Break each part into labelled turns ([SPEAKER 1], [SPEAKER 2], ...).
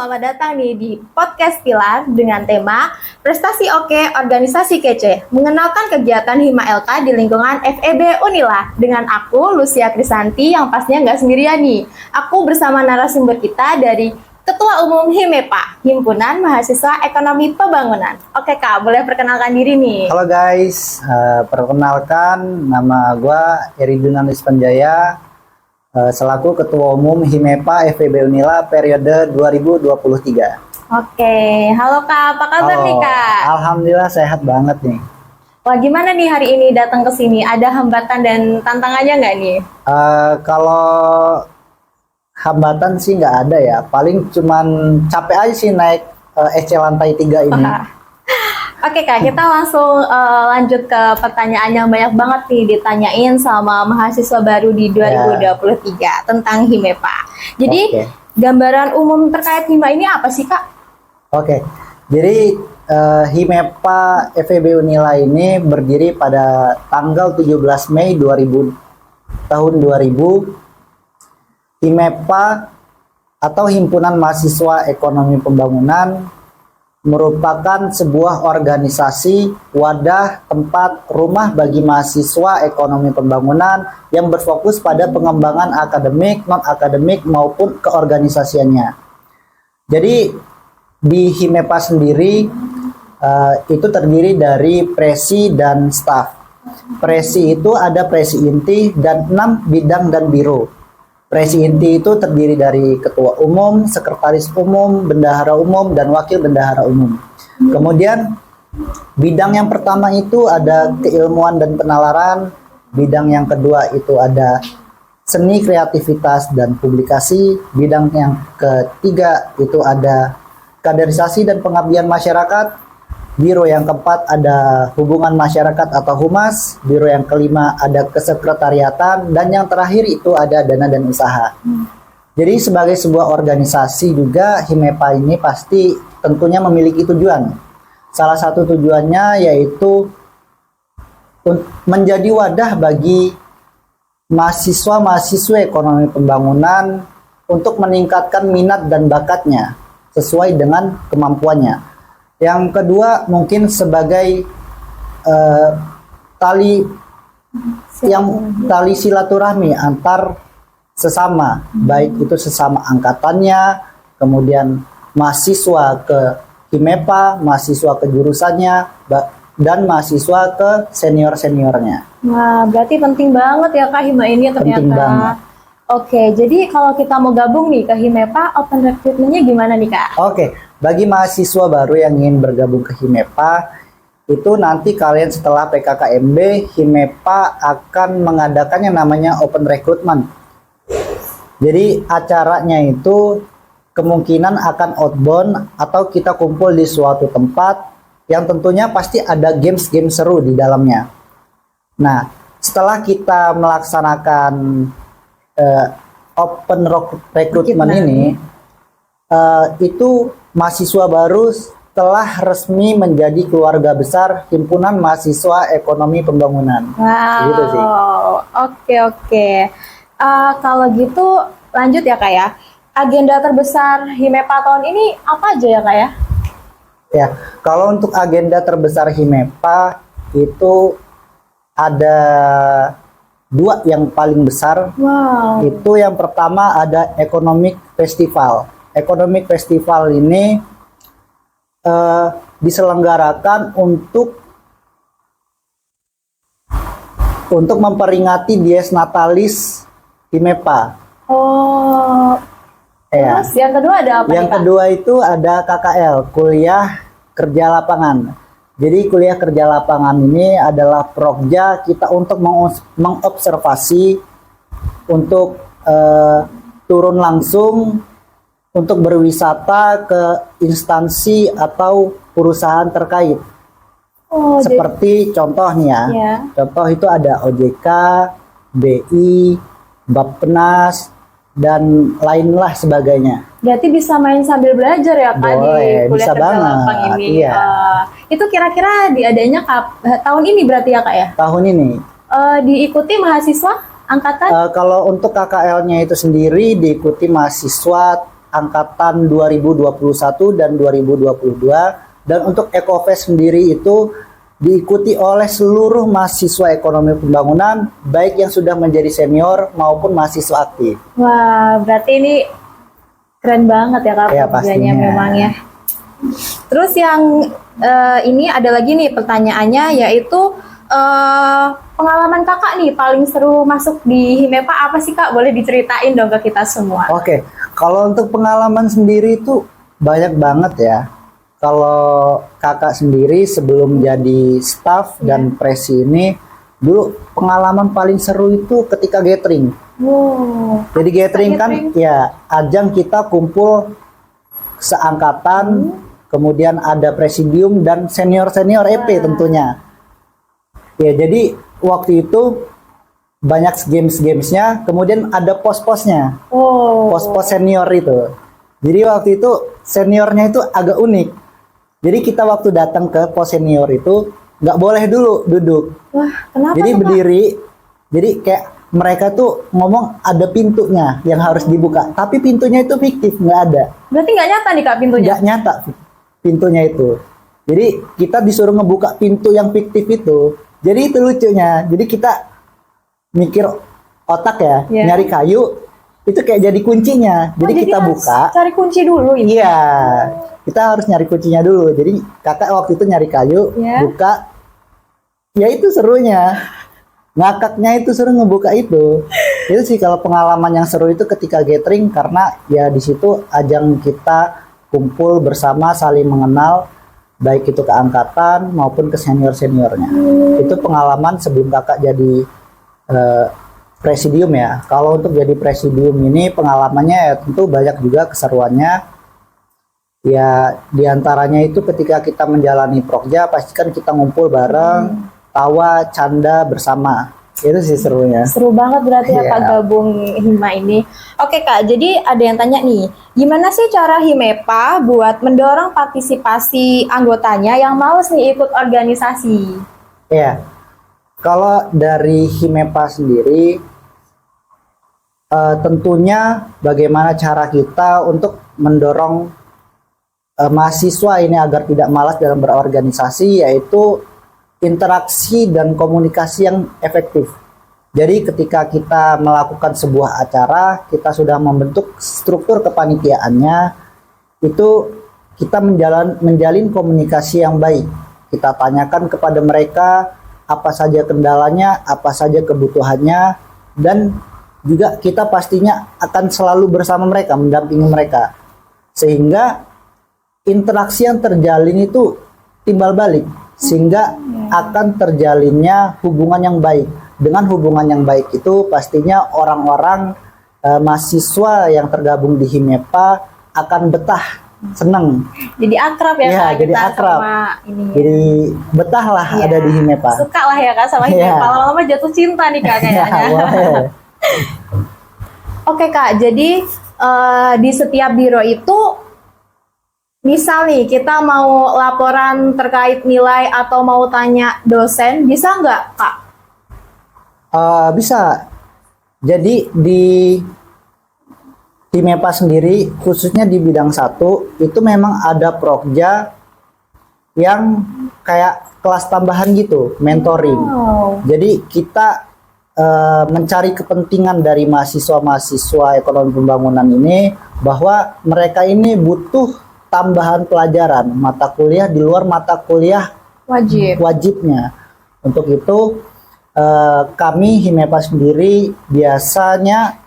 [SPEAKER 1] selamat datang nih di Podcast Pilar dengan tema Prestasi Oke, Organisasi Kece, mengenalkan kegiatan Hima LK di lingkungan FEB Unila dengan aku, Lucia Krisanti, yang pastinya nggak sendirian nih. Aku bersama narasumber kita dari Ketua Umum HIMEPA, Himpunan Mahasiswa Ekonomi Pembangunan. Oke Kak, boleh perkenalkan diri nih.
[SPEAKER 2] Halo guys, perkenalkan nama gue Eri Dunalis Panjaya, selaku Ketua Umum HIMEPA FEB Unila periode 2023.
[SPEAKER 1] Oke, halo Kak, apa kabar nih Kak?
[SPEAKER 2] Alhamdulillah sehat banget nih.
[SPEAKER 1] Wah, gimana nih hari ini datang ke sini? Ada hambatan dan tantangannya nggak nih?
[SPEAKER 2] Kalau hambatan sih nggak ada ya, paling cuman capek aja sih naik EC lantai 3 ini.
[SPEAKER 1] Oke Kak, kita langsung lanjut ke pertanyaan yang banyak banget nih ditanyain sama mahasiswa baru di 2023 tentang HIMEPA. Jadi gambaran umum terkait HIMA ini apa sih Kak?
[SPEAKER 2] Oke, jadi HIMEPA FEB Unila ini berdiri pada tanggal 17 Mei 2000. HIMEPA atau Himpunan Mahasiswa Ekonomi Pembangunan merupakan sebuah organisasi, wadah, tempat, rumah bagi mahasiswa ekonomi pembangunan yang berfokus pada pengembangan akademik, non-akademik maupun keorganisasiannya. Jadi di HIMEPA sendiri itu terdiri dari presi dan staf. Presi itu ada presi inti dan 6 bidang dan biro. Presi inti itu terdiri dari ketua umum, sekretaris umum, bendahara umum, dan wakil bendahara umum. Kemudian bidang yang pertama itu ada keilmuan dan penalaran. Bidang yang kedua itu ada seni, kreativitas, dan publikasi. Bidang yang ketiga itu ada kaderisasi dan pengabdian masyarakat. Biro yang keempat ada hubungan masyarakat atau humas. Biro yang kelima ada kesekretariatan. Dan yang terakhir itu ada dana dan usaha. Jadi sebagai sebuah organisasi juga HIMEPA ini pasti tentunya memiliki tujuan. Salah satu tujuannya yaitu menjadi wadah bagi mahasiswa-mahasiswa ekonomi pembangunan untuk meningkatkan minat dan bakatnya sesuai dengan kemampuannya. Yang kedua mungkin sebagai tali silaturahmi antar sesama, baik itu sesama angkatannya, kemudian mahasiswa ke HIMEPA, mahasiswa ke jurusannya, dan mahasiswa ke senior-seniornya.
[SPEAKER 1] Wah, berarti penting banget ya Kak HIMA ini ternyata.
[SPEAKER 2] Penting banget.
[SPEAKER 1] Oke, jadi kalau kita mau gabung nih ke HIMEPA, open recruitment-nya gimana nih Kak?
[SPEAKER 2] Oke, bagi mahasiswa baru yang ingin bergabung ke HIMEPA, itu nanti kalian setelah PKKMB, HIMEPA akan mengadakan yang namanya open recruitment. Jadi acaranya itu kemungkinan akan outbound atau kita kumpul di suatu tempat yang tentunya pasti ada games-games seru di dalamnya. Nah, setelah kita melaksanakan open recruitment ini, itu mahasiswa baru telah resmi menjadi keluarga besar Himpunan Mahasiswa Ekonomi Pembangunan.
[SPEAKER 1] Wow,
[SPEAKER 2] gitu sih.
[SPEAKER 1] Oke. Kalau gitu lanjut ya Kak ya. Agenda terbesar HIMEPA tahun ini apa aja ya Kak ya?
[SPEAKER 2] Ya, kalau untuk agenda terbesar HIMEPA itu ada 2 yang paling besar.
[SPEAKER 1] Wow.
[SPEAKER 2] Itu yang pertama ada Economic Festival. Economic Festival ini diselenggarakan untuk memperingati Dies Natalis HIMEPA.
[SPEAKER 1] Oh.
[SPEAKER 2] Ya.
[SPEAKER 1] Terus yang kedua ada apa?
[SPEAKER 2] Yang kedua itu ada KKL, kuliah kerja lapangan. Jadi kuliah kerja lapangan ini adalah prokja kita untuk mengobservasi, untuk turun langsung, untuk berwisata ke instansi atau perusahaan terkait.
[SPEAKER 1] Oh,
[SPEAKER 2] seperti contoh nih ya. Contoh itu ada OJK, BI, Bappenas, dan lainlah sebagainya.
[SPEAKER 1] Berarti bisa main sambil belajar ya Kak?
[SPEAKER 2] Boleh,
[SPEAKER 1] di kuliah
[SPEAKER 2] bisa
[SPEAKER 1] kerja
[SPEAKER 2] banget.
[SPEAKER 1] lapang ini.
[SPEAKER 2] Iya.
[SPEAKER 1] Itu kira-kira diadanya tahun ini berarti ya Kak ya?
[SPEAKER 2] Tahun ini.
[SPEAKER 1] Diikuti mahasiswa angkatan?
[SPEAKER 2] Kalau untuk KKL-nya itu sendiri diikuti mahasiswa angkatan 2021 dan 2022, dan untuk Ekofest sendiri itu diikuti oleh seluruh mahasiswa ekonomi pembangunan, baik yang sudah menjadi senior maupun mahasiswa aktif.
[SPEAKER 1] Wah, berarti ini keren banget ya Kak
[SPEAKER 2] Ya,
[SPEAKER 1] programnya
[SPEAKER 2] pastinya.
[SPEAKER 1] memang ya. Terus yang ini ada lagi nih pertanyaannya, yaitu pengalaman Kakak nih paling seru masuk di Himepa apa sih Kak? Boleh diceritain dong ke kita semua.
[SPEAKER 2] Oke, kalau untuk pengalaman sendiri itu banyak banget ya. Kalau kakak sendiri sebelum jadi staff dan presi ini, dulu pengalaman paling seru itu ketika gathering.
[SPEAKER 1] Wow.
[SPEAKER 2] Jadi gathering kan ya ajang kita kumpul seangkatan, kemudian ada presidium dan senior-senior EP tentunya. Ya, jadi waktu itu banyak games-gamesnya, kemudian ada pos-posnya.
[SPEAKER 1] Oh.
[SPEAKER 2] Pos-pos senior itu. Jadi waktu itu seniornya itu agak unik. Jadi kita waktu datang ke pos senior itu nggak boleh dulu duduk.
[SPEAKER 1] Wah, kenapa
[SPEAKER 2] Jadi
[SPEAKER 1] tuh, Kak?
[SPEAKER 2] berdiri. Jadi kayak mereka tuh ngomong ada pintunya yang harus dibuka. Tapi pintunya itu fiktif, nggak ada.
[SPEAKER 1] Berarti nggak nyata nih Kak pintunya?
[SPEAKER 2] Nggak nyata pintunya itu. Jadi kita disuruh ngebuka pintu yang fiktif itu. Jadi itu lucunya. Jadi kita mikir otak ya,
[SPEAKER 1] Iya.
[SPEAKER 2] nyari kayu itu kayak jadi kuncinya. Jadi kita
[SPEAKER 1] harus
[SPEAKER 2] buka.
[SPEAKER 1] cari kunci dulu ini.
[SPEAKER 2] Iya, kita harus nyari kuncinya dulu. Jadi kakak waktu itu nyari kayu,
[SPEAKER 1] Iya.
[SPEAKER 2] buka. Ya itu serunya. Ngakaknya itu seru ngebuka itu. Itu sih kalau pengalaman yang seru itu ketika gathering, karena ya di situ ajang kita kumpul bersama, saling mengenal, baik itu ke angkatan maupun ke senior-seniornya. Itu pengalaman sebelum kakak jadi presidium ya. Kalau untuk jadi presidium ini pengalamannya ya tentu banyak juga keseruannya. Ya diantaranya itu ketika kita menjalani prokja pastikan kita ngumpul bareng, tawa, canda bersama. Itu sih serunya.
[SPEAKER 1] Seru banget berarti ya
[SPEAKER 2] Iya.
[SPEAKER 1] Kak gabung Hima ini. Oke Kak, jadi ada yang tanya nih, gimana sih cara Himepa buat mendorong partisipasi anggotanya yang males nih ikut organisasi?
[SPEAKER 2] Ya, kalau dari Himepa sendiri, tentunya bagaimana cara kita untuk mendorong mahasiswa ini agar tidak malas dalam berorganisasi, yaitu interaksi dan komunikasi yang efektif. Jadi ketika kita melakukan sebuah acara, kita sudah membentuk struktur kepanitiaannya, itu kita menjalin komunikasi yang baik. Kita tanyakan kepada mereka apa saja kendalanya, apa saja kebutuhannya, dan juga kita pastinya akan selalu bersama mereka, mendampingi mereka. Sehingga interaksi yang terjalin itu timbal balik, sehingga akan terjalinnya hubungan yang baik. Dengan hubungan yang baik itu pastinya orang-orang mahasiswa yang tergabung di Himepa akan betah, senang.
[SPEAKER 1] Jadi akrab ya
[SPEAKER 2] Iya,
[SPEAKER 1] Kak
[SPEAKER 2] jadi
[SPEAKER 1] kita
[SPEAKER 2] akrab.
[SPEAKER 1] sama ini.
[SPEAKER 2] Jadi betah lah
[SPEAKER 1] Iya.
[SPEAKER 2] ada di Himepa.
[SPEAKER 1] Suka lah ya Kak sama
[SPEAKER 2] Iya.
[SPEAKER 1] Himepa. Lama-lama jatuh cinta nih Kak
[SPEAKER 2] Ya,
[SPEAKER 1] kayaknya.
[SPEAKER 2] boleh.
[SPEAKER 1] Oke Kak, jadi di setiap biro itu misal nih kita mau laporan terkait nilai atau mau tanya dosen, bisa nggak Kak?
[SPEAKER 2] Bisa. Jadi di Himepa sendiri, khususnya di bidang 1, itu memang ada prokja yang kayak kelas tambahan gitu, mentoring.
[SPEAKER 1] Wow.
[SPEAKER 2] Jadi kita mencari kepentingan dari mahasiswa-mahasiswa ekonomi pembangunan ini, bahwa mereka ini butuh tambahan pelajaran, mata kuliah di luar mata kuliah
[SPEAKER 1] Wajib.
[SPEAKER 2] wajibnya. Untuk itu kami Himepa sendiri biasanya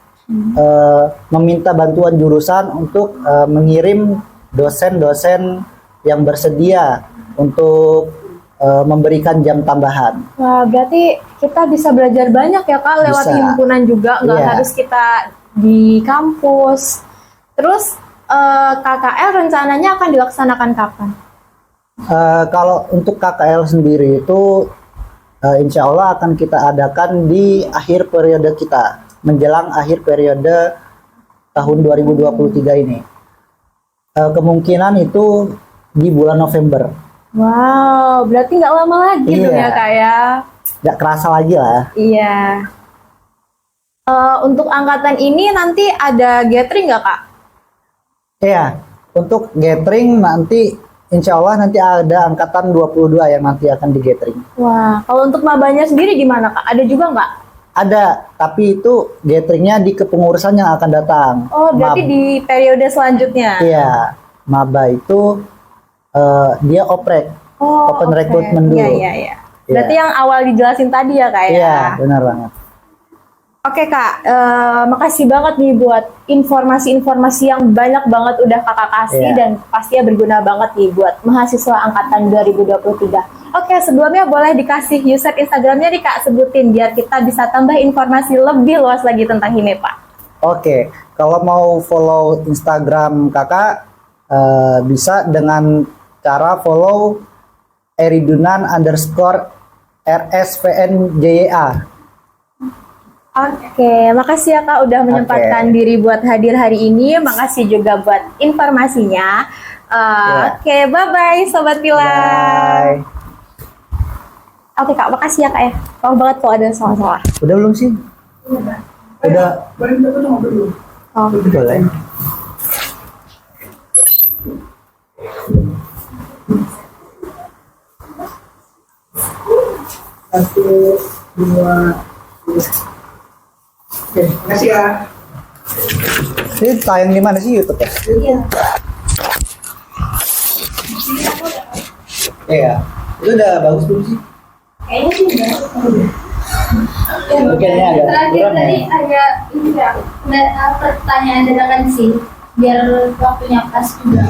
[SPEAKER 2] meminta bantuan jurusan untuk mengirim dosen-dosen yang bersedia untuk memberikan jam tambahan.
[SPEAKER 1] Wah, berarti kita bisa belajar banyak ya Kak lewat
[SPEAKER 2] Bisa.
[SPEAKER 1] himpunan juga, nggak
[SPEAKER 2] Iya.
[SPEAKER 1] harus kita di kampus. Terus KKL rencananya akan dilaksanakan kapan?
[SPEAKER 2] Kalau untuk KKL sendiri itu insya Allah akan kita adakan di akhir periode kita, menjelang akhir periode tahun 2023 ini. Kemungkinan itu di bulan November.
[SPEAKER 1] Wow, berarti nggak lama lagi dong
[SPEAKER 2] Iya.
[SPEAKER 1] ya Kak ya?
[SPEAKER 2] Nggak kerasa lagi lah.
[SPEAKER 1] Iya. Untuk angkatan ini nanti ada gathering nggak Kak?
[SPEAKER 2] Iya, untuk gathering nanti insya Allah nanti ada angkatan 22 yang nanti akan di gathering.
[SPEAKER 1] Wah, kalau untuk mabanya sendiri gimana Kak? Ada juga nggak?
[SPEAKER 2] Ada, tapi itu gatheringnya di kepengurusan yang akan datang.
[SPEAKER 1] Oh, berarti
[SPEAKER 2] Mab-
[SPEAKER 1] di periode selanjutnya.
[SPEAKER 2] Iya, maba itu dia oprek,
[SPEAKER 1] Oh,
[SPEAKER 2] open
[SPEAKER 1] oke.
[SPEAKER 2] recruitment dulu.
[SPEAKER 1] Iya, iya, iya. Berarti
[SPEAKER 2] Iya.
[SPEAKER 1] yang awal dijelasin tadi ya Kak ya?
[SPEAKER 2] Iya, benar banget.
[SPEAKER 1] Oke Kak, makasih banget nih buat informasi-informasi yang banyak banget udah Kakak kasih
[SPEAKER 2] Iya.
[SPEAKER 1] dan pastinya berguna banget nih buat mahasiswa angkatan 2023. Oke, sebelumnya boleh dikasih user Instagramnya nih Kak, sebutin biar kita bisa tambah informasi lebih luas lagi tentang HIMEPA.
[SPEAKER 2] Oke, kalau mau follow Instagram kakak bisa dengan cara follow eridunan_RSVNJA.
[SPEAKER 1] Oke, makasih ya Kak udah menyempatkan diri buat hadir hari ini. Makasih juga buat informasinya.
[SPEAKER 2] Iya.
[SPEAKER 1] Oke, bye-bye Sobat Pilar.
[SPEAKER 2] Bye.
[SPEAKER 1] Oke Kak, makasih ya Kak ya. Maaf banget kalau ada salah-salah.
[SPEAKER 2] Udah belum sih? Udah.
[SPEAKER 1] Oh.
[SPEAKER 2] Boleh.
[SPEAKER 3] Satu, dua, tiga. Oke, makasih ya.
[SPEAKER 2] Ini tayang di mana sih YouTube ya?
[SPEAKER 1] Iya.
[SPEAKER 2] Iya. Itu udah bagus belum sih?
[SPEAKER 1] Kayaknya sih udah.
[SPEAKER 2] Oke, ini agak
[SPEAKER 4] Terakhir
[SPEAKER 2] kurang
[SPEAKER 4] tadi
[SPEAKER 2] ya.
[SPEAKER 4] agak ini ya, pertanyaan dadakan sih, biar waktunya pas juga.